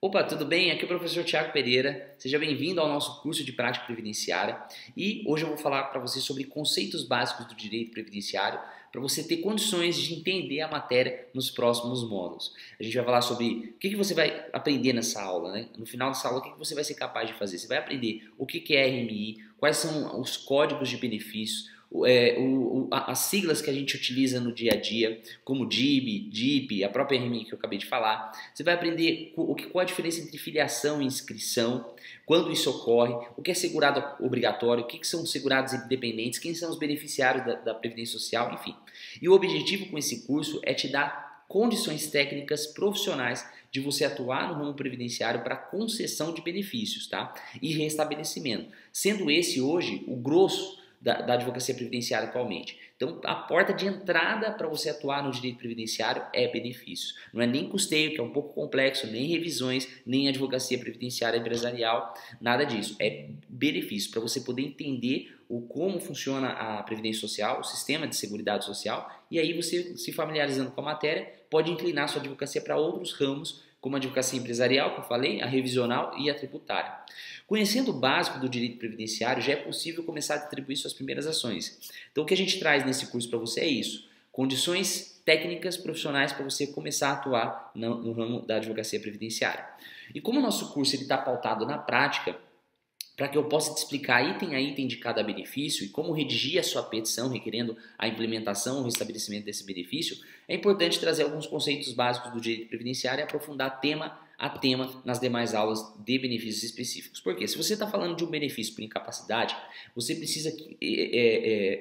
Opa, tudo bem? Aqui é o professor Tiago Pereira. Seja bem-vindo ao nosso curso de prática previdenciária. E hoje eu vou falar para você sobre conceitos básicos do direito previdenciário para você ter condições de entender a matéria nos próximos módulos. A gente vai falar sobre o que você vai aprender nessa aula, né? No final dessa aula, o que você vai ser capaz de fazer? Você vai aprender o que é RMI, quais são os códigos de benefícios, as siglas que a gente utiliza no dia a dia, como DIB, DIP, a própria RMI que eu acabei de falar. Você vai aprender qual a diferença entre filiação e inscrição, quando isso ocorre, o que é segurado obrigatório, o que são segurados independentes, quem são os beneficiários da Previdência Social, enfim. E o objetivo com esse curso é te dar condições técnicas profissionais de você atuar no ramo previdenciário para concessão de benefícios, tá? E restabelecimento. Sendo esse hoje o grosso da advocacia previdenciária atualmente. Então, a porta de entrada para você atuar no direito previdenciário é benefícios. Não é nem custeio, que é um pouco complexo, nem revisões, nem advocacia previdenciária empresarial, nada disso. É benefício para você poder entender como funciona a Previdência Social, o sistema de seguridade social, e aí você, se familiarizando com a matéria, pode inclinar sua advocacia para outros ramos, como a advocacia empresarial, que eu falei, a revisional e a tributária. Conhecendo o básico do direito previdenciário, já é possível começar a distribuir suas primeiras ações. Então, o que a gente traz nesse curso para você é isso: condições técnicas profissionais para você começar a atuar no ramo da advocacia previdenciária. E como o nosso curso está pautado na prática, para que eu possa te explicar item a item de cada benefício e como redigir a sua petição requerendo a implementação ou restabelecimento desse benefício, é importante trazer alguns conceitos básicos do direito previdenciário e aprofundar tema a tema nas demais aulas de benefícios específicos. Por quê? Se você está falando de um benefício por incapacidade, você precisa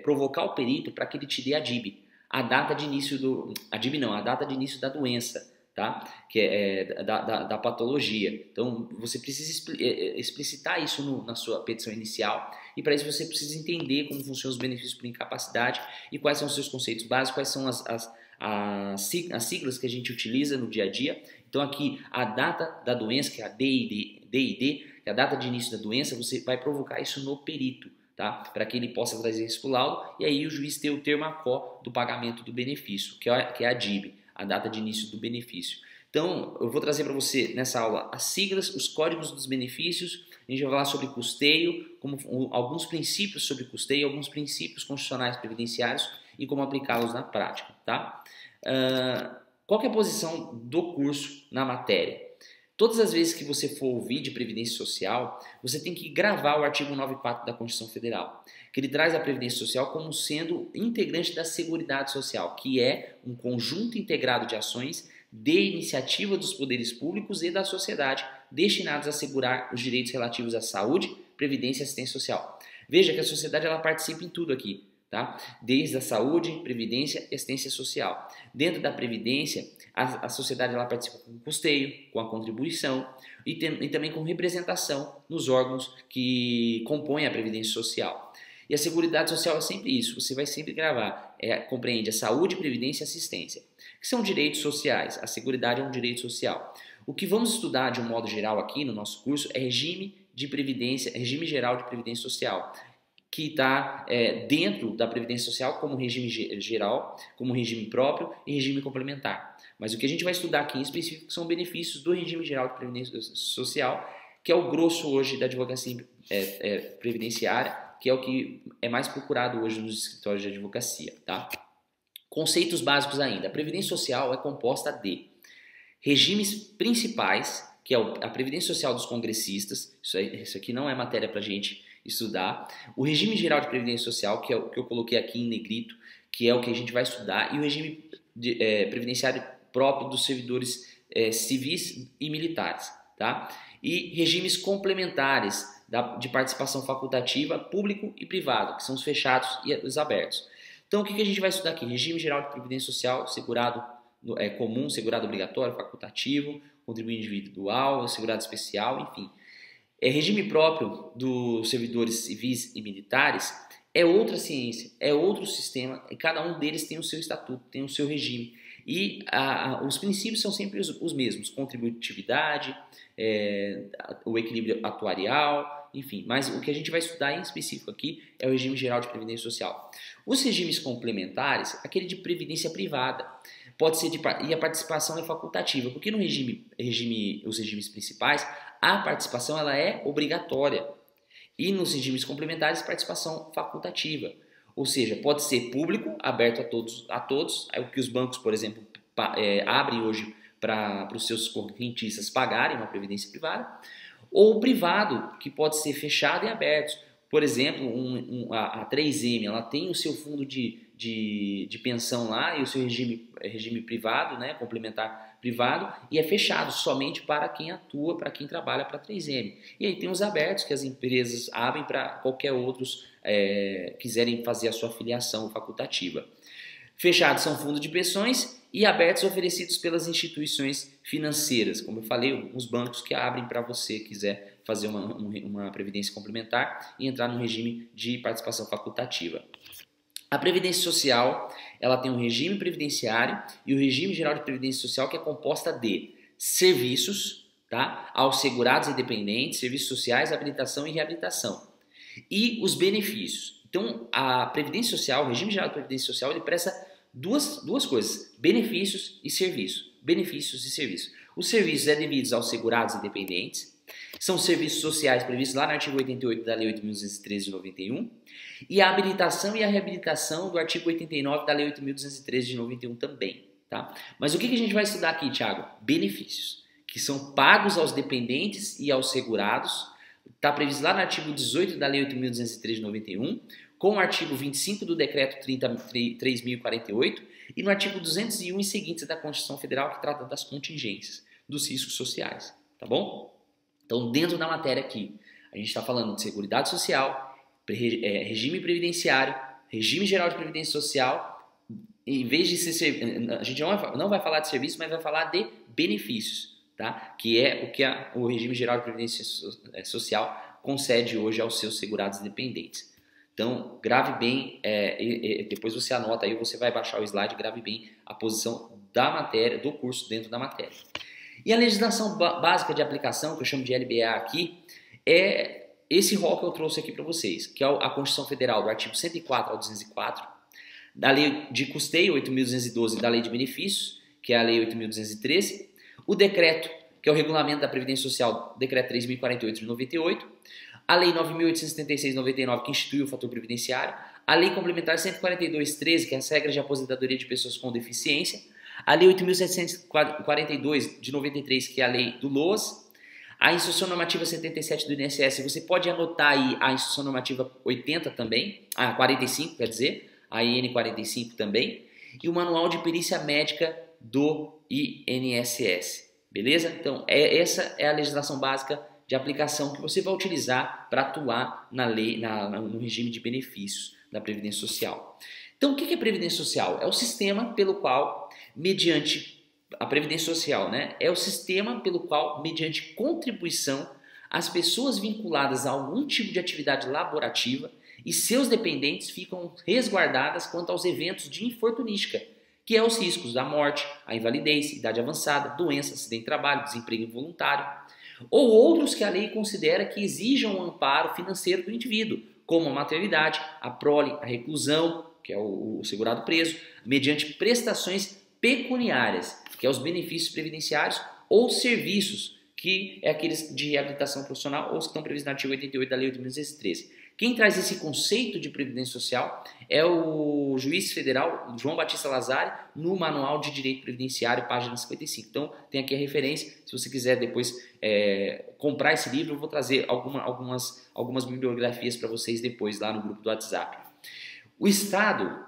provocar o perito para que ele te dê a DIB, a data de início a data de início da doença, tá? Que é da patologia. Então, você precisa explicitar isso na sua petição inicial, e para isso você precisa entender como funcionam os benefícios por incapacidade e quais são os seus conceitos básicos, quais são as siglas que a gente utiliza no dia a dia. Então, aqui, a data da doença, que é a DID, que é a data de início da doença, você vai provocar isso no perito, tá? Para que ele possa trazer isso para o laudo, e aí o juiz ter o termo ACO do pagamento do benefício, que é a DIB, a data de início do benefício. Então, eu vou trazer para você nessa aula as siglas, os códigos dos benefícios, a gente vai falar sobre custeio, alguns princípios sobre custeio, alguns princípios constitucionais previdenciários e como aplicá-los na prática, tá? Qual que é a posição do curso na matéria? Todas as vezes que você for ouvir de Previdência Social, você tem que gravar o artigo 94 da Constituição Federal, que ele traz a Previdência Social como sendo integrante da Seguridade Social, que é um conjunto integrado de ações de iniciativa dos poderes públicos e da sociedade destinados a assegurar os direitos relativos à saúde, previdência e assistência social. Veja que a sociedade ela participa em tudo aqui, tá? Desde a saúde, previdência e assistência social. Dentro da previdência, a sociedade ela participa com custeio, com a contribuição e também com representação nos órgãos que compõem a previdência social. E a Seguridade Social é sempre isso, você vai sempre gravar, compreende a saúde, previdência e assistência, que são direitos sociais. A Seguridade é um direito social. O que vamos estudar de um modo geral aqui no nosso curso é regime de previdência, regime geral de previdência social, que está dentro da Previdência Social como regime geral, como regime próprio e regime complementar. Mas o que a gente vai estudar aqui em específico são benefícios do regime geral de Previdência Social, que é o grosso hoje da advocacia previdenciária, que é o que é mais procurado hoje nos escritórios de advocacia, tá? Conceitos básicos ainda. A Previdência Social é composta de regimes principais, que é a Previdência Social dos congressistas, isso aqui não é matéria para a gente estudar, o regime geral de previdência social, que é o que eu coloquei aqui em negrito, que é o que a gente vai estudar, e o regime previdenciário próprio dos servidores civis e militares, tá? E regimes complementares de participação facultativa, público e privado, que são os fechados e os abertos. Então, o que a gente vai estudar aqui? Regime geral de previdência social, segurado comum, segurado obrigatório, facultativo, contribuinte individual, segurado especial, enfim. Regime próprio dos servidores civis e militares é outra ciência, é outro sistema, e cada um deles tem o seu estatuto, tem o seu regime. E os princípios são sempre os mesmos: contributividade, o equilíbrio atuarial, enfim. Mas o que a gente vai estudar em específico aqui é o regime geral de previdência social. Os regimes complementares, aquele de previdência privada. pode ser e a participação é facultativa, porque no os regimes principais, a participação ela é obrigatória. E nos regimes complementares, participação facultativa. Ou seja, pode ser público, aberto a todos, é o que os bancos, por exemplo, abrem hoje para os seus correntistas pagarem uma previdência privada, ou privado, que pode ser fechado e aberto. Por exemplo, a 3M, ela tem o seu fundo de pensão lá e o seu regime privado, né, complementar privado, e é fechado somente para quem atua, para quem trabalha para a 3M. E aí tem os abertos, que as empresas abrem para qualquer outros quiserem fazer a sua filiação facultativa. Fechados são fundos de pensões e abertos oferecidos pelas instituições financeiras, como eu falei, os bancos que abrem para você quiser fazer uma previdência complementar e entrar no regime de participação facultativa. A Previdência Social, ela tem um regime previdenciário e o regime geral de previdência social, que é composta de serviços, tá, aos segurados e dependentes, serviços sociais, habilitação e reabilitação, e os benefícios. Então, a Previdência Social, o regime geral de previdência social, ele presta duas coisas: benefícios e serviços. Benefícios e serviços. Os serviços devidos aos segurados e dependentes, são serviços sociais previstos lá no artigo 88 da Lei 8.213 de 91, e a habilitação e a reabilitação do artigo 89 da Lei 8.213 de 91 também. Tá? Mas o que a gente vai estudar aqui, Thiago? Benefícios, que são pagos aos dependentes e aos segurados, está previsto lá no artigo 18 da Lei 8.213 de 91, com o artigo 25 do Decreto 3.048 e no artigo 201 e seguintes da Constituição Federal, que trata das contingências, dos riscos sociais. Tá bom? Então, dentro da matéria aqui, a gente está falando de Seguridade Social, regime previdenciário, regime geral de previdência social. Em vez de ser, a gente não vai falar de serviço, mas vai falar de benefícios, tá? Que é o que o regime geral de previdência social concede hoje aos seus segurados dependentes. Então, grave bem, depois você anota aí, você vai baixar o slide, grave bem a posição da matéria, do curso dentro da matéria. E a legislação básica de aplicação, que eu chamo de LBA aqui, é esse rol que eu trouxe aqui para vocês, que é a Constituição Federal, do artigo 104 ao 204, da Lei de Custeio, 8.212, da Lei de Benefícios, que é a Lei 8.213, o decreto, que é o Regulamento da Previdência Social, decreto 3.048 de 98, a Lei 9.876 de 99, que instituiu o fator previdenciário, a Lei Complementar 142.13, que é as regras de aposentadoria de pessoas com deficiência, a Lei 8.742 de 93, que é a Lei do LOAS, a Instrução Normativa 77 do INSS, você pode anotar aí a Instrução Normativa 80 também, a 45, quer dizer, a IN 45 também, e o Manual de Perícia Médica do INSS, beleza? Então, essa é a legislação básica de aplicação que você vai utilizar para atuar na lei, no regime de benefícios da Previdência Social. Então, o que é Previdência Social? É o sistema pelo qual, mediante a Previdência Social, né? É o sistema pelo qual, mediante contribuição, as pessoas vinculadas a algum tipo de atividade laborativa e seus dependentes ficam resguardadas quanto aos eventos de infortunística, que é os riscos da morte, a invalidez, idade avançada, doença, acidente de trabalho, desemprego involuntário, ou outros que a lei considera que exijam um amparo financeiro do indivíduo, como a maternidade, a prole, a reclusão, que é o segurado preso, mediante prestações pecuniárias, que é os benefícios previdenciários, ou serviços, que é aqueles de reabilitação profissional, ou os que estão previstos no artigo 88 da Lei 8.213. Quem traz esse conceito de previdência social é o juiz federal João Batista Lazari, no Manual de Direito Previdenciário, página 55. Então, tem aqui a referência. Se você quiser depois comprar esse livro, eu vou trazer algumas bibliografias para vocês depois lá no grupo do WhatsApp. O Estado,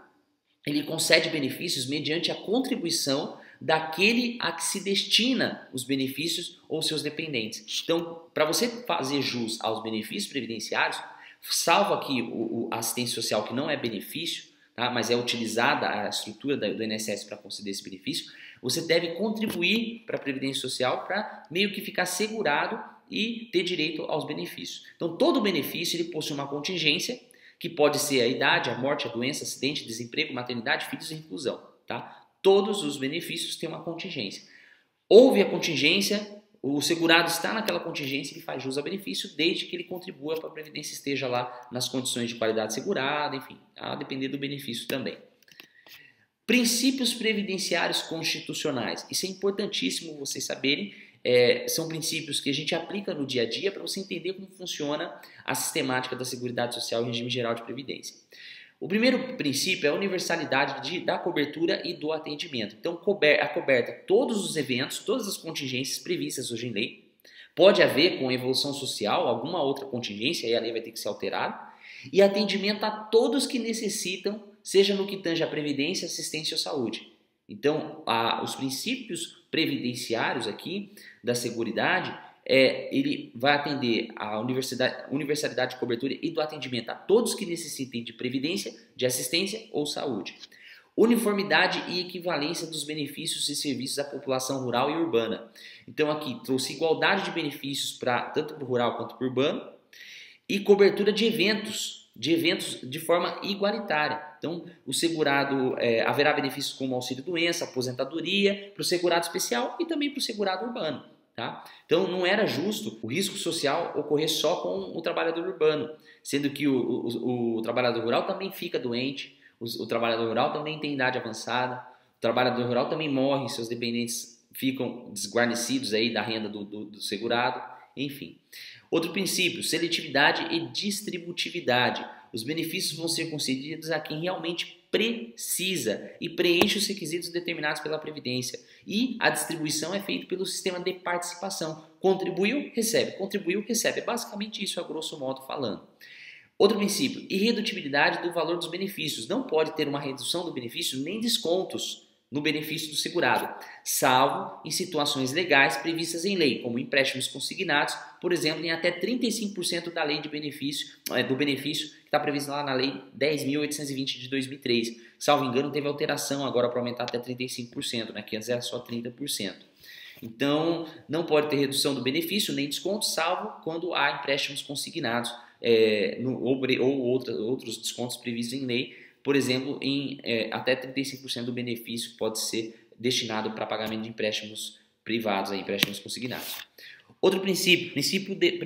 ele concede benefícios mediante a contribuição daquele a que se destina os benefícios ou seus dependentes. Então, para você fazer jus aos benefícios previdenciários, salvo aqui a assistência social, que não é benefício, tá? Mas é utilizada a estrutura do INSS para conceder esse benefício, você deve contribuir para a Previdência Social para meio que ficar segurado e ter direito aos benefícios. Então, todo benefício ele possui uma contingência, que pode ser a idade, a morte, a doença, acidente, desemprego, maternidade, filhos e reclusão. Tá? Todos os benefícios têm uma contingência. Houve a contingência, o segurado está naquela contingência, ele faz jus ao benefício desde que ele contribua para a Previdência esteja lá nas condições de qualidade segurada, enfim, a depender do benefício também. Princípios previdenciários constitucionais. Isso é importantíssimo vocês saberem. São princípios que a gente aplica no dia a dia para você entender como funciona a sistemática da Seguridade Social e regime geral de previdência. O primeiro princípio é a universalidade da cobertura e do atendimento. Então, acoberta todos os eventos, todas as contingências previstas hoje em lei. Pode haver, com a evolução social, alguma outra contingência, aí a lei vai ter que ser alterada. E atendimento a todos que necessitam, seja no que tange a previdência, assistência ou saúde. Então, os princípios previdenciários aqui da Seguridade, ele vai atender a universalidade de cobertura e do atendimento a todos que necessitem de previdência, de assistência ou saúde. Uniformidade e equivalência dos benefícios e serviços à população rural e urbana. Então aqui trouxe igualdade de benefícios tanto para o rural quanto para o urbano e cobertura de eventos de forma igualitária. Então o segurado haverá benefícios como auxílio-doença, aposentadoria para o segurado especial e também para o segurado urbano. Tá? Então não era justo o risco social ocorrer só com o trabalhador urbano, sendo que o trabalhador rural também fica doente, o trabalhador rural também tem idade avançada, o trabalhador rural também morre, seus dependentes ficam desguarnecidos aí da renda do segurado, enfim. Outro princípio, seletividade e distributividade. Os benefícios vão ser concedidos a quem realmente precisa e preenche os requisitos determinados pela Previdência. E a distribuição é feita pelo sistema de participação. Contribuiu, recebe. Contribuiu, recebe. É basicamente isso, a grosso modo falando. Outro princípio, irredutibilidade do valor dos benefícios. Não pode ter uma redução do benefício nem descontos no benefício do segurado, salvo em situações legais previstas em lei, como empréstimos consignados, por exemplo, em até 35% da lei de benefício, do benefício que está previsto lá na Lei 10.820 de 2003. Salvo engano, teve alteração agora para aumentar até 35%, né, que antes era só 30%. Então, não pode ter redução do benefício nem desconto, salvo quando há empréstimos consignados ou outros descontos previstos em lei. Por exemplo, até 35% do benefício pode ser destinado para pagamento de empréstimos privados, empréstimos consignados. Outro princípio de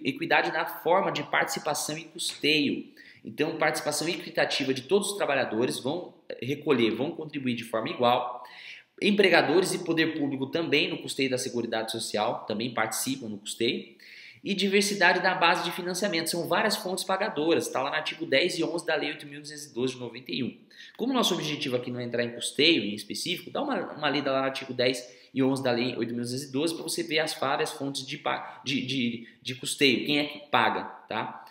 equidade na forma de participação e custeio. Então, participação equitativa de todos os trabalhadores vão contribuir de forma igual. Empregadores e poder público também no custeio da Seguridade Social, também participam no custeio. E diversidade da base de financiamento. São várias fontes pagadoras, está lá no artigo 10 e 11 da Lei 8.212 de 91. Como nosso objetivo aqui não é entrar em custeio em específico, dá uma lida lá no artigo 10 e 11 da Lei 8.212 para você ver as várias fontes de custeio, quem é que paga. Tá?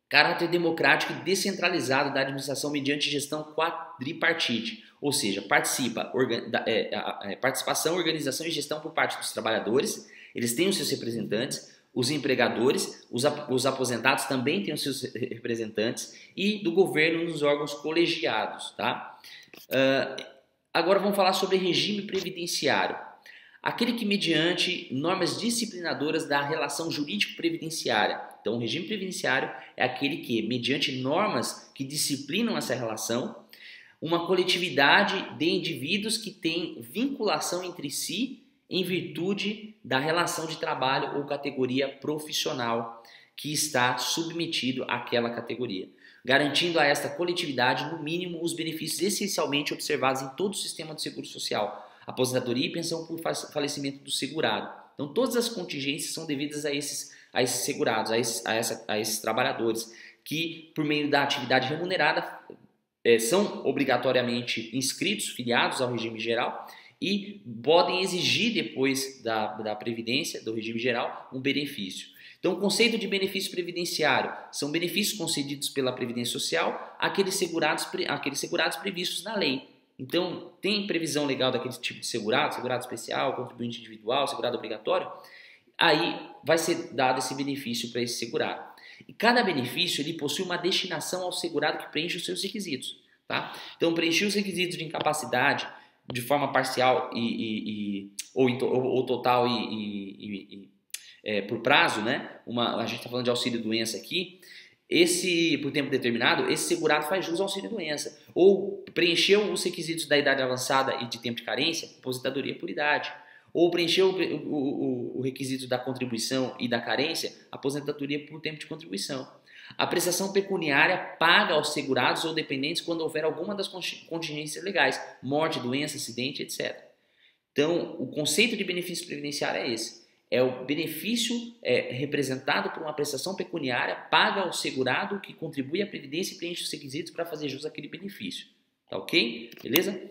Caráter democrático e descentralizado da administração mediante gestão quadripartite, ou seja, participação, organização e gestão por parte dos trabalhadores, eles têm os seus representantes, os empregadores, os aposentados também têm os seus representantes e do governo nos órgãos colegiados. Tá? Agora vamos falar sobre regime previdenciário. Aquele que mediante normas disciplinadoras da relação jurídico-previdenciária. Então o regime previdenciário é aquele que, mediante normas que disciplinam essa relação, uma coletividade de indivíduos que têm vinculação entre si em virtude da relação de trabalho ou categoria profissional que está submetido àquela categoria, garantindo a esta coletividade, no mínimo, os benefícios essencialmente observados em todo o sistema de seguro social, aposentadoria e pensão por falecimento do segurado. Então, todas as contingências são devidas a esses segurados, a esses trabalhadores, que, por meio da atividade remunerada, são obrigatoriamente inscritos, filiados ao regime geral, e podem exigir depois da Previdência, do regime geral, um benefício. Então, o conceito de benefício previdenciário são benefícios concedidos pela Previdência Social àqueles segurados previstos na lei. Então, tem previsão legal daquele tipo de segurado especial, contribuinte individual, segurado obrigatório, aí vai ser dado esse benefício para esse segurado. E cada benefício ele possui uma destinação ao segurado que preenche os seus requisitos. Tá? Então, preencher os requisitos de incapacidade de forma parcial ou total por prazo, né? A gente está falando de auxílio-doença aqui, por tempo determinado, esse segurado faz jus ao auxílio-doença. Ou preencheu os requisitos da idade avançada e de tempo de carência, aposentadoria por idade. Ou preencheu o requisito da contribuição e da carência, aposentadoria por tempo de contribuição. A prestação pecuniária paga aos segurados ou dependentes quando houver alguma das contingências legais, morte, doença, acidente, etc. Então, o conceito de benefício previdenciário é esse. É o benefício representado por uma prestação pecuniária paga ao segurado que contribui à previdência e preenche os requisitos para fazer jus àquele benefício. Tá ok? Beleza?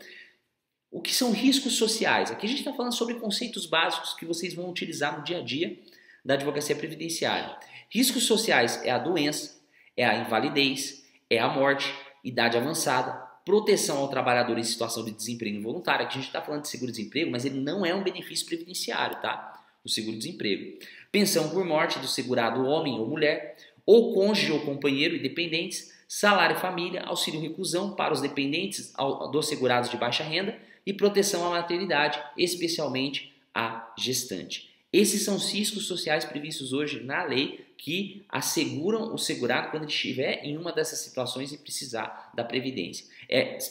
O que são riscos sociais? Aqui a gente está falando sobre conceitos básicos que vocês vão utilizar no dia a dia da advocacia previdenciária. Riscos sociais é a doença, é a invalidez, é a morte, idade avançada, proteção ao trabalhador em situação de desemprego involuntário. Aqui a gente está falando de seguro-desemprego, mas ele não é um benefício previdenciário, tá? O seguro-desemprego. Pensão por morte do segurado homem ou mulher, ou cônjuge ou companheiro e dependentes, salário família, auxílio reclusão para os dependentes dos segurados de baixa renda e proteção à maternidade, especialmente à gestante. Esses são os riscos sociais previstos hoje na lei que asseguram o segurado quando ele estiver em uma dessas situações e precisar da previdência.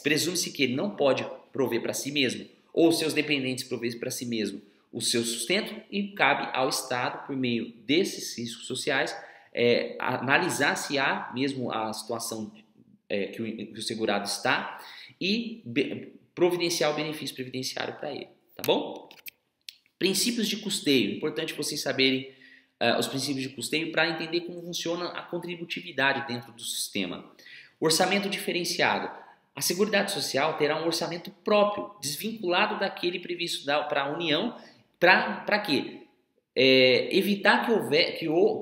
Presume-se que ele não pode prover para si mesmo ou seus dependentes prover para si mesmo o seu sustento e cabe ao Estado, por meio desses riscos sociais, analisar se há mesmo a situação que o segurado está e providenciar o benefício previdenciário para ele, tá bom? Princípios de custeio, importante vocês saberem os princípios de custeio para entender como funciona a contributividade dentro do sistema. Orçamento diferenciado. A Seguridade Social terá um orçamento próprio, desvinculado daquele previsto para a União. Para quê? Evitar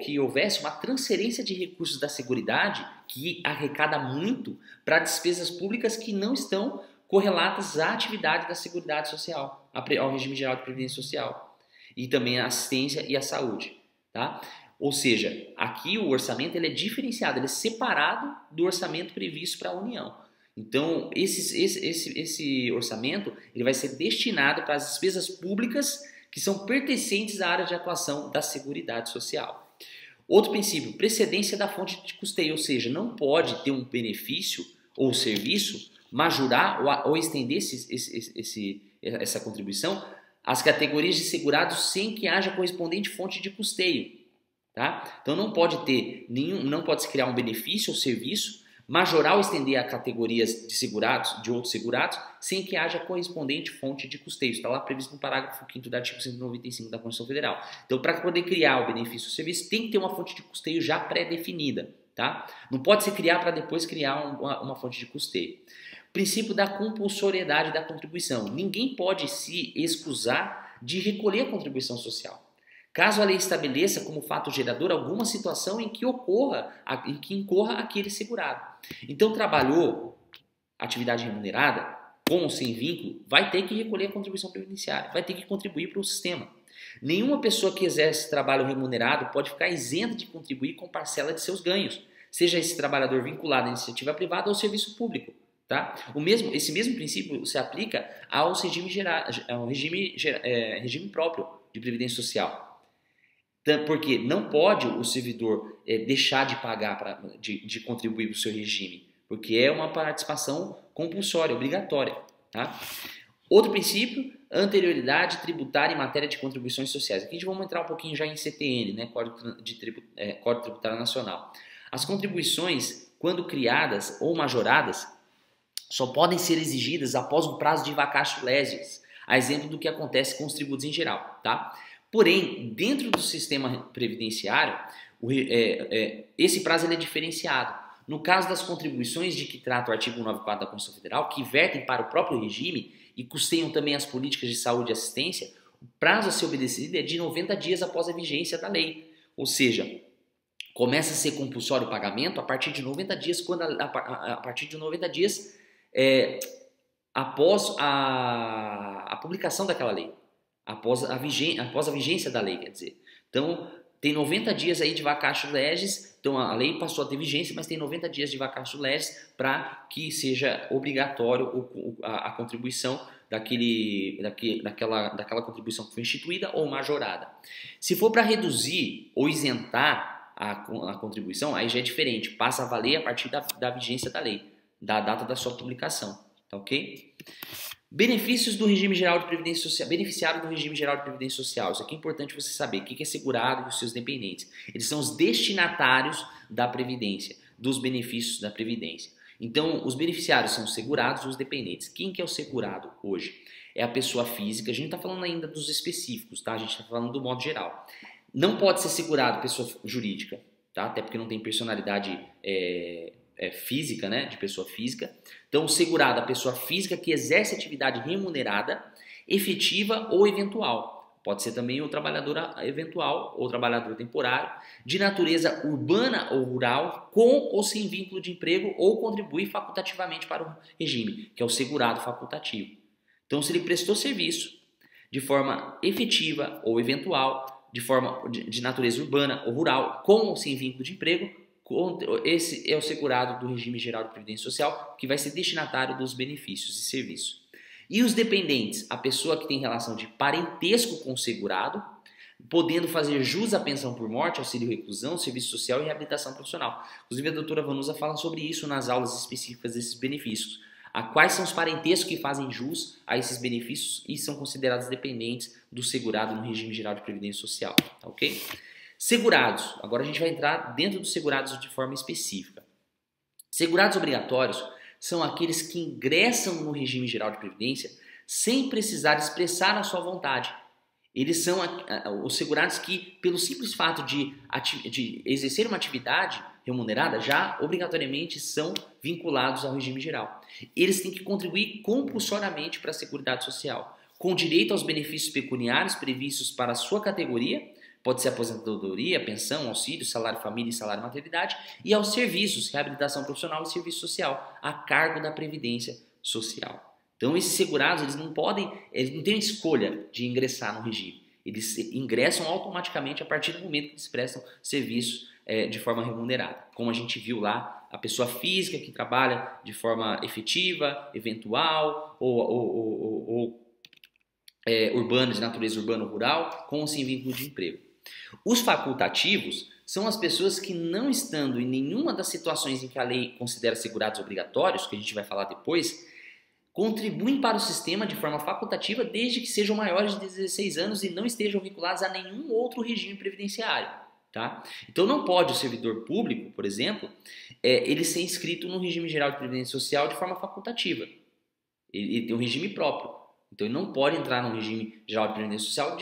que houvesse uma transferência de recursos da Seguridade, que arrecada muito, para despesas públicas que não estão correlatas à atividade da Seguridade Social, ao regime geral de previdência social, e também a assistência e a saúde. Tá? Ou seja, aqui o orçamento ele é diferenciado, ele é separado do orçamento previsto para a União. Então, esse orçamento ele vai ser destinado para as despesas públicas que são pertencentes à área de atuação da Seguridade Social. Outro princípio, precedência da fonte de custeio, ou seja, não pode ter um benefício ou serviço majorar ou estender essa contribuição às categorias de segurados sem que haja correspondente fonte de custeio. Tá? Então não pode se criar um benefício ou serviço majorar ou estender a categorias de segurados, de outros segurados, sem que haja correspondente fonte de custeio. Está lá previsto no parágrafo 5º do artigo 195 da Constituição Federal. Então, para poder criar o benefício ou serviço, tem que ter uma fonte de custeio já pré-definida. Tá? Não pode se criar para depois criar uma fonte de custeio. Princípio da compulsoriedade da contribuição. Ninguém pode se excusar de recolher a contribuição social, caso a lei estabeleça como fato gerador alguma situação em que incorra aquele segurado. Então, trabalhou atividade remunerada, com ou sem vínculo, vai ter que recolher a contribuição previdenciária, vai ter que contribuir para o sistema. Nenhuma pessoa que exerce trabalho remunerado pode ficar isenta de contribuir com parcela de seus ganhos, seja esse trabalhador vinculado à iniciativa privada ou ao serviço público. Tá? Esse mesmo princípio se aplica ao regime próprio de previdência social. Porque não pode o servidor deixar de pagar, de contribuir para o seu regime, porque é uma participação compulsória, obrigatória. Tá? Outro princípio, anterioridade tributária em matéria de contribuições sociais. Aqui a gente vamos entrar um pouquinho já em CTN, né? Código Tributário Nacional. As contribuições, quando criadas ou majoradas, só podem ser exigidas após um prazo de vacatio legis, a exemplo do que acontece com os tributos em geral. Tá? Porém, dentro do sistema previdenciário, esse prazo ele é diferenciado. No caso das contribuições de que trata o artigo 194 da Constituição Federal, que vertem para o próprio regime e custeiam também as políticas de saúde e assistência, o prazo a ser obedecido é de 90 dias após a vigência da lei. Ou seja, começa a ser compulsório o pagamento a partir de 90 dias, a partir de 90 dias após a publicação daquela lei. Após a vigência da lei, quer dizer. Então, tem 90 dias aí de vacatio legis, então a lei passou a ter vigência, mas tem 90 dias de vacatio legis para que seja obrigatório a contribuição daquela contribuição que foi instituída ou majorada. Se for para reduzir ou isentar a contribuição, aí já é diferente, passa a valer a partir da vigência da lei, da data da sua publicação, tá ok? Benefícios do regime geral de previdência social, beneficiário do regime geral de previdência social. Isso aqui é importante você saber. O que é segurado e os seus dependentes? Eles são os destinatários da previdência, dos benefícios da previdência. Então, os beneficiários são os segurados e os dependentes. Quem que é o segurado hoje? É a pessoa física. A gente não está falando ainda dos específicos, tá? A gente está falando do modo geral. Não pode ser segurado pessoa jurídica, tá? Até porque não tem personalidade física, né? De pessoa física. Então, segurado a pessoa física que exerce atividade remunerada, efetiva ou eventual. Pode ser também o trabalhador eventual ou trabalhador temporário, de natureza urbana ou rural, com ou sem vínculo de emprego ou contribui facultativamente para o regime, que é o segurado facultativo. Então, se ele prestou serviço de forma efetiva ou eventual, de forma de natureza urbana ou rural, com ou sem vínculo de emprego, esse é o segurado do regime geral de previdência social, que vai ser destinatário dos benefícios e serviços. E os dependentes, a pessoa que tem relação de parentesco com o segurado, podendo fazer jus à pensão por morte, auxílio reclusão, serviço social e reabilitação profissional. Inclusive a doutora Vanusa fala sobre isso nas aulas específicas desses benefícios. Quais são os parentescos que fazem jus a esses benefícios e são considerados dependentes do segurado no regime geral de previdência social, tá ok? Segurados, agora a gente vai entrar dentro dos segurados de forma específica. Segurados obrigatórios são aqueles que ingressam no regime geral de previdência sem precisar expressar a sua vontade. Eles são os segurados que, pelo simples fato de exercer uma atividade remunerada, já obrigatoriamente são vinculados ao regime geral. Eles têm que contribuir compulsoriamente para a Seguridade Social, com direito aos benefícios pecuniários previstos para a sua categoria, pode ser aposentadoria, pensão, auxílio, salário família e salário maternidade, e aos serviços, reabilitação profissional e serviço social, a cargo da Previdência Social. Então, esses segurados, eles não têm escolha de ingressar no regime. Eles ingressam automaticamente a partir do momento que eles prestam serviços de forma remunerada. Como a gente viu lá, a pessoa física que trabalha de forma efetiva, eventual ou urbana, de natureza urbana ou rural, com ou sem vínculo de emprego. Os facultativos são as pessoas que, não estando em nenhuma das situações em que a lei considera segurados obrigatórios, que a gente vai falar depois, contribuem para o sistema de forma facultativa desde que sejam maiores de 16 anos e não estejam vinculados a nenhum outro regime previdenciário. Tá? Então não pode o servidor público, por exemplo, ele ser inscrito no regime geral de previdência social de forma facultativa. Ele tem um regime próprio. Então ele não pode entrar no regime geral de previdência social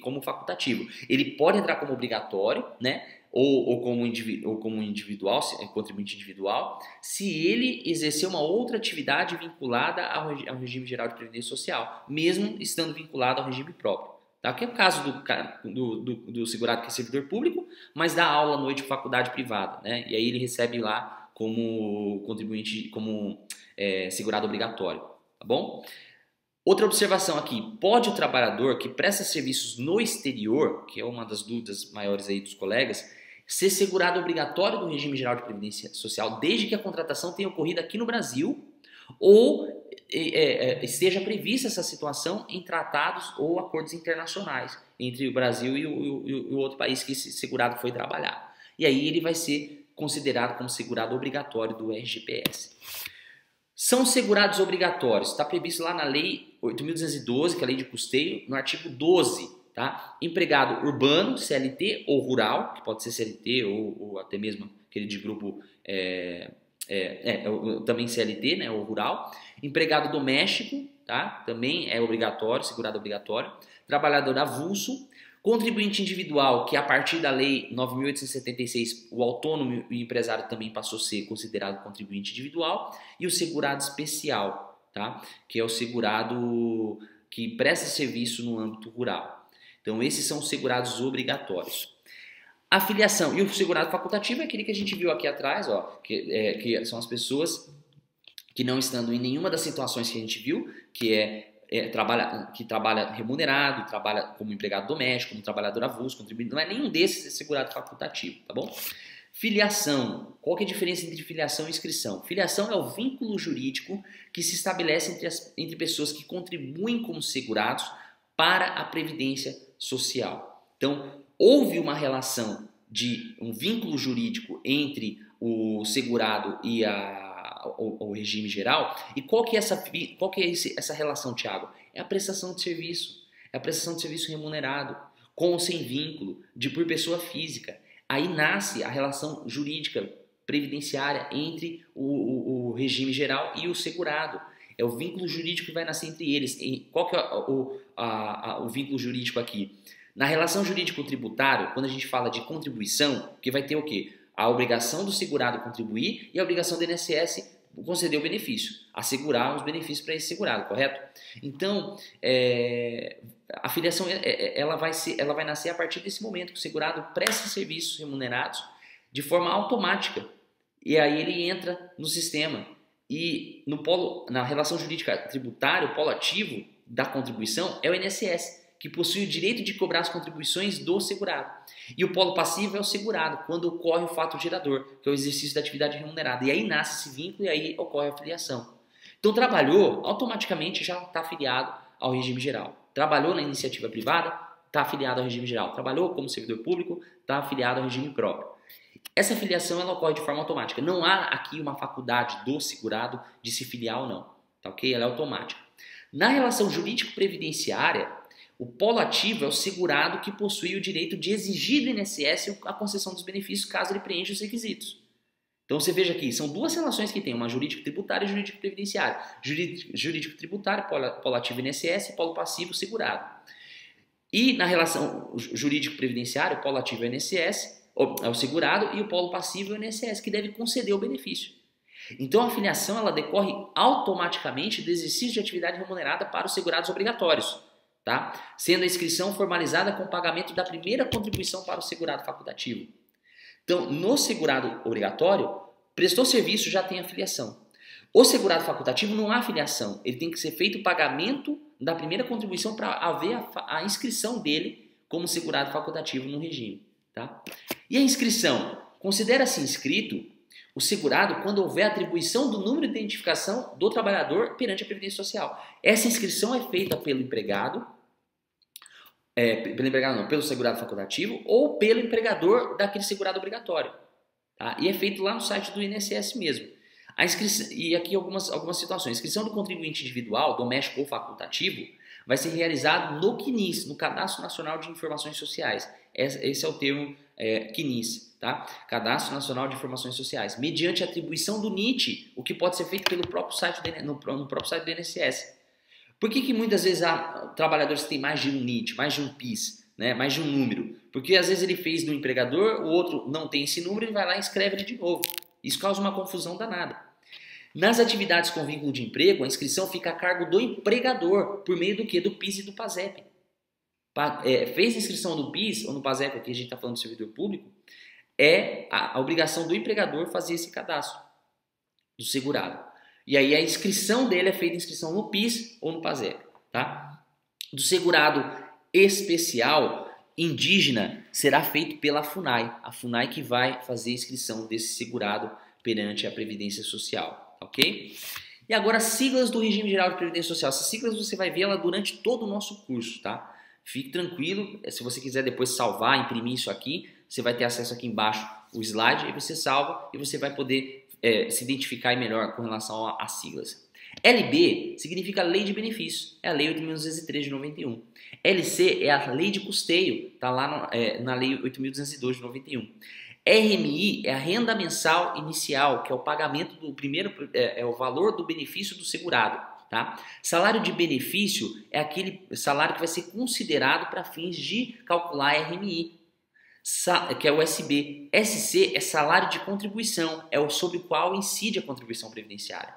como facultativo. Ele pode entrar como obrigatório, né? Ou como individual, contribuinte individual, se ele exercer uma outra atividade vinculada ao regime geral de previdência social, mesmo estando vinculado ao regime próprio. Tá? Que é o caso do segurado que é servidor público, mas dá aula à noite em faculdade privada, né? E aí ele recebe lá como contribuinte, como segurado obrigatório, tá bom? Outra observação aqui, pode o trabalhador que presta serviços no exterior, que é uma das dúvidas maiores aí dos colegas, ser segurado obrigatório do regime geral de previdência social desde que a contratação tenha ocorrido aqui no Brasil ou esteja prevista essa situação em tratados ou acordos internacionais entre o Brasil e o outro país que esse segurado foi trabalhar. E aí ele vai ser considerado como segurado obrigatório do RGPS. São segurados obrigatórios, está previsto lá na Lei 8.212, que é a Lei de Custeio, no artigo 12, tá? Empregado urbano, CLT ou rural, que pode ser CLT ou até mesmo aquele de grupo também CLT, né, ou rural. Empregado doméstico, tá? Também é obrigatório, segurado obrigatório. Trabalhador avulso. Contribuinte individual, que a partir da Lei 9.876, o autônomo e o empresário também passou a ser considerado contribuinte individual, e o segurado especial, tá? Que é o segurado que presta serviço no âmbito rural. Então, esses são os segurados obrigatórios. A filiação e o segurado facultativo é aquele que a gente viu aqui atrás, ó, que são as pessoas que, não estando em nenhuma das situações que a gente viu, que trabalha remunerado, trabalha como empregado doméstico, como trabalhador avulso, contribuinte, não é nenhum desses segurado facultativo, tá bom? Filiação. Qual que é a diferença entre filiação e inscrição? Filiação é o vínculo jurídico que se estabelece entre pessoas que contribuem como segurados para a Previdência Social. Então, houve uma relação de um vínculo jurídico entre o segurado e ao regime geral. E qual que é essa relação, Thiago? É a prestação de serviço. É a prestação de serviço remunerado, com ou sem vínculo, por pessoa física. Aí nasce a relação jurídica previdenciária entre o regime geral e o segurado. É o vínculo jurídico que vai nascer entre eles. E qual que é o vínculo jurídico aqui? Na relação jurídico-tributária, quando a gente fala de contribuição, que vai ter o quê? A obrigação do segurado contribuir e a obrigação do INSS conceder o benefício, assegurar os benefícios para esse segurado, correto? Então, a filiação ela vai nascer a partir desse momento que o segurado presta serviços remunerados de forma automática. E aí ele entra no sistema. E na relação jurídica tributária, o polo ativo da contribuição é o INSS, que possui o direito de cobrar as contribuições do segurado. E o polo passivo é o segurado, quando ocorre o fato gerador, que é o exercício da atividade remunerada. E aí nasce esse vínculo e aí ocorre a filiação. Então trabalhou, automaticamente já está afiliado ao regime geral. Trabalhou na iniciativa privada, está afiliado ao regime geral. Trabalhou como servidor público, está afiliado ao regime próprio. Essa filiação ela ocorre de forma automática. Não há aqui uma faculdade do segurado de se filiar ou não. Tá ok? Ela é automática. Na relação jurídico-previdenciária, o polo ativo é o segurado que possui o direito de exigir do INSS a concessão dos benefícios caso ele preencha os requisitos. Então você veja aqui, são duas relações que tem, uma jurídico-tributária e jurídico-previdenciária. Jurídico-tributária, polo ativo INSS, polo passivo segurado. E na relação jurídico-previdenciária, o polo ativo é o INSS, é o segurado, e o polo passivo é o INSS, que deve conceder o benefício. Então a filiação ela decorre automaticamente do exercício de atividade remunerada para os segurados obrigatórios, tá? Sendo a inscrição formalizada com o pagamento da primeira contribuição para o segurado facultativo. Então, no segurado obrigatório, prestou serviço, já tem a filiação. O segurado facultativo não há filiação, ele tem que ser feito o pagamento da primeira contribuição para haver a inscrição dele como segurado facultativo no regime. Tá? E a inscrição? Considera-se inscrito o segurado quando houver atribuição do número de identificação do trabalhador perante a Previdência Social. Essa inscrição é feita pelo empregado, pelo segurado facultativo ou pelo empregador daquele segurado obrigatório. Tá? E é feito lá no site do INSS mesmo. A inscrição, e aqui algumas situações. A inscrição do contribuinte individual, doméstico ou facultativo, vai ser realizado no CNIS, no Cadastro Nacional de Informações Sociais. Esse é o termo CNIS, tá? Cadastro Nacional de Informações Sociais. Mediante a atribuição do NIT, o que pode ser feito pelo próprio site no próprio site do INSS. Por que muitas vezes há trabalhadores que têm mais de um NIT, mais de um PIS, né? Mais de um número? Porque às vezes ele fez do empregador, o outro não tem esse número, ele vai lá e escreve ele de novo. Isso causa uma confusão danada. Nas atividades com vínculo de emprego, a inscrição fica a cargo do empregador, por meio do quê? Do PIS e do PASEP. Fez a inscrição no PIS ou no PASEP, aqui a gente está falando do servidor público, é a obrigação do empregador fazer esse cadastro do segurado. E aí a inscrição dele é feita a inscrição no PIS ou no PASEP. Tá? Do segurado especial indígena será feito pela FUNAI. A FUNAI que vai fazer a inscrição desse segurado perante a Previdência Social. Ok? E agora siglas do Regime Geral de Previdência Social. Essas siglas você vai ver ela durante todo o nosso curso, tá? Fique tranquilo, se você quiser depois salvar, imprimir isso aqui, você vai ter acesso aqui embaixo o slide, e você salva e você vai poder se identificar melhor com relação às siglas. LB significa Lei de Benefícios, é a Lei 8.203 de 91. LC é a Lei de Custeio, está lá na Lei 8.202 de 91. RMI é a renda mensal inicial, que é o pagamento do primeiro, é o valor do benefício do segurado. Tá? Salário de benefício é aquele salário que vai ser considerado para fins de calcular RMI, que é o SB. SC é salário de contribuição, é o sobre o qual incide a contribuição previdenciária.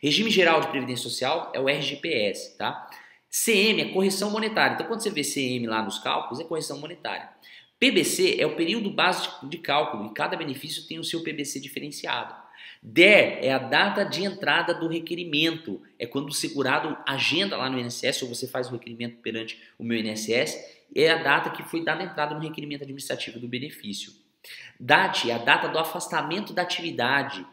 Regime Geral de Previdência Social é o RGPS. Tá? CM é correção monetária. Então, quando você vê CM lá nos cálculos, é correção monetária. PBC é o período básico de cálculo e cada benefício tem o seu PBC diferenciado. DER é a data de entrada do requerimento, é quando o segurado agenda lá no INSS ou você faz o requerimento perante o meu INSS, é a data que foi dada entrada no requerimento administrativo do benefício. DAT é a data do afastamento da atividade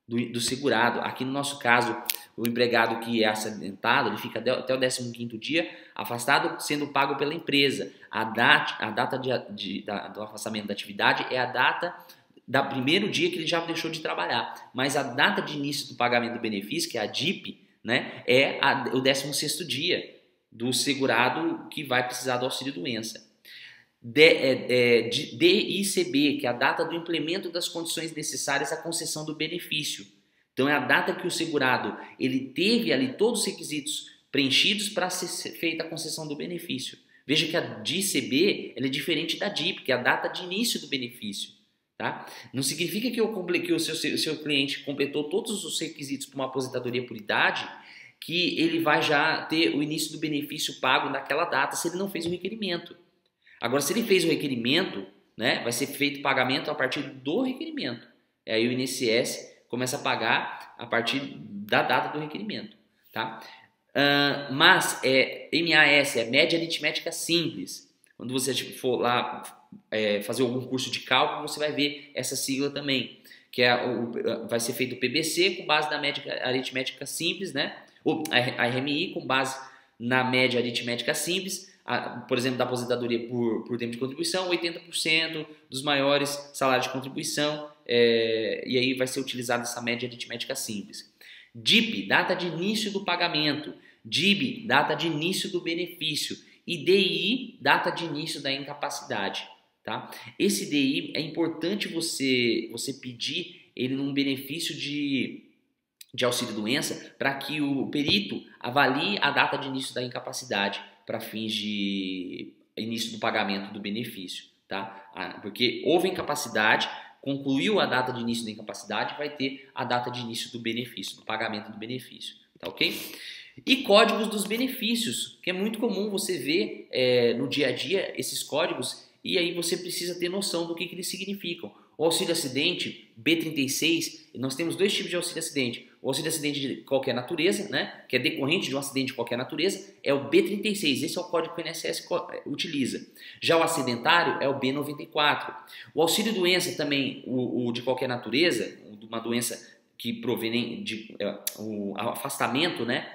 do segurado. Aqui no nosso caso, o empregado que é acidentado, ele fica até o 15º dia afastado, sendo pago pela empresa. A data do afastamento da atividade é a data da primeiro dia que ele já deixou de trabalhar. Mas a data de início do pagamento do benefício, que é a DIP, né, é o 16º dia do segurado que vai precisar do auxílio-doença. DICB, que é a data do implemento das condições necessárias à concessão do benefício. Então é a data que o segurado ele teve ali todos os requisitos preenchidos para ser feita a concessão do benefício. Veja que a DICB ela é diferente da DIP, que é a data de início do benefício. Tá? Não significa que o seu cliente completou todos os requisitos para uma aposentadoria por idade, que ele vai já ter o início do benefício pago naquela data se ele não fez o requerimento. Agora, se ele fez o requerimento, né, vai ser feito pagamento a partir do requerimento. E aí o INSS começa a pagar a partir da data do requerimento. Tá? Mas MAS é média aritmética simples. Quando você for lá fazer algum curso de cálculo, você vai ver essa sigla também, que vai ser feito o PBC com base na média aritmética simples, né? Ou a RMI com base na média aritmética simples, por exemplo, da aposentadoria por tempo de contribuição, 80% dos maiores salários de contribuição, e aí vai ser utilizada essa média aritmética simples. DIP, data de início do pagamento. DIB, data de início do benefício. E DI, data de início da incapacidade. Tá? Esse DI é importante você pedir ele num benefício de auxílio-doença para que o perito avalie a data de início da incapacidade para fins de início do pagamento do benefício. Tá? Porque houve incapacidade, concluiu a data de início da incapacidade, vai ter a data de início do benefício, do pagamento do benefício. Tá ok? E códigos dos benefícios, que é muito comum você ver no dia a dia esses códigos e aí você precisa ter noção do que eles significam. O auxílio-acidente B36, nós temos dois tipos de auxílio-acidente. O auxílio-acidente de qualquer natureza, né, que é decorrente de um acidente de qualquer natureza, é o B36. Esse é o código que o INSS utiliza. Já o acidentário é o B94. O auxílio-doença também, o de qualquer natureza, uma doença que provém de o afastamento, né,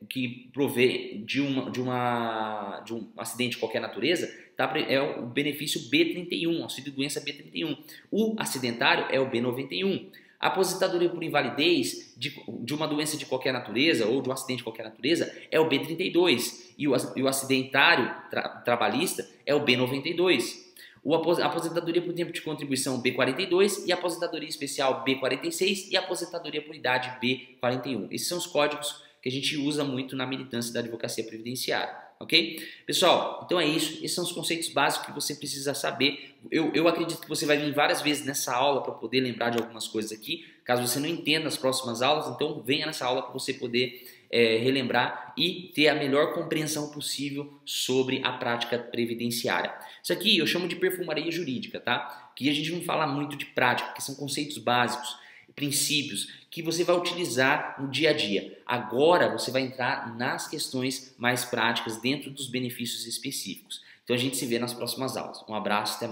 que provém de um acidente de qualquer natureza, tá? É o benefício B31, auxílio-doença B31. O acidentário é o B91. A aposentadoria por invalidez de uma doença de qualquer natureza ou de um acidente de qualquer natureza é o B32. E o acidentário trabalhista é o B92. A aposentadoria por tempo de contribuição B42 e a aposentadoria especial B46 e a aposentadoria por idade B41. Esses são os códigos que a gente usa muito na militância da advocacia previdenciária, ok? Pessoal, então é isso. Esses são os conceitos básicos que você precisa saber. Eu acredito que você vai vir várias vezes nessa aula para poder lembrar de algumas coisas aqui. Caso você não entenda as próximas aulas, então venha nessa aula para você poder relembrar e ter a melhor compreensão possível sobre a prática previdenciária. Isso aqui eu chamo de perfumaria jurídica, tá? Que a gente não fala muito de prática, que são conceitos básicos, princípios que você vai utilizar no dia a dia. Agora você vai entrar nas questões mais práticas dentro dos benefícios específicos. Então a gente se vê nas próximas aulas. Um abraço, até mais.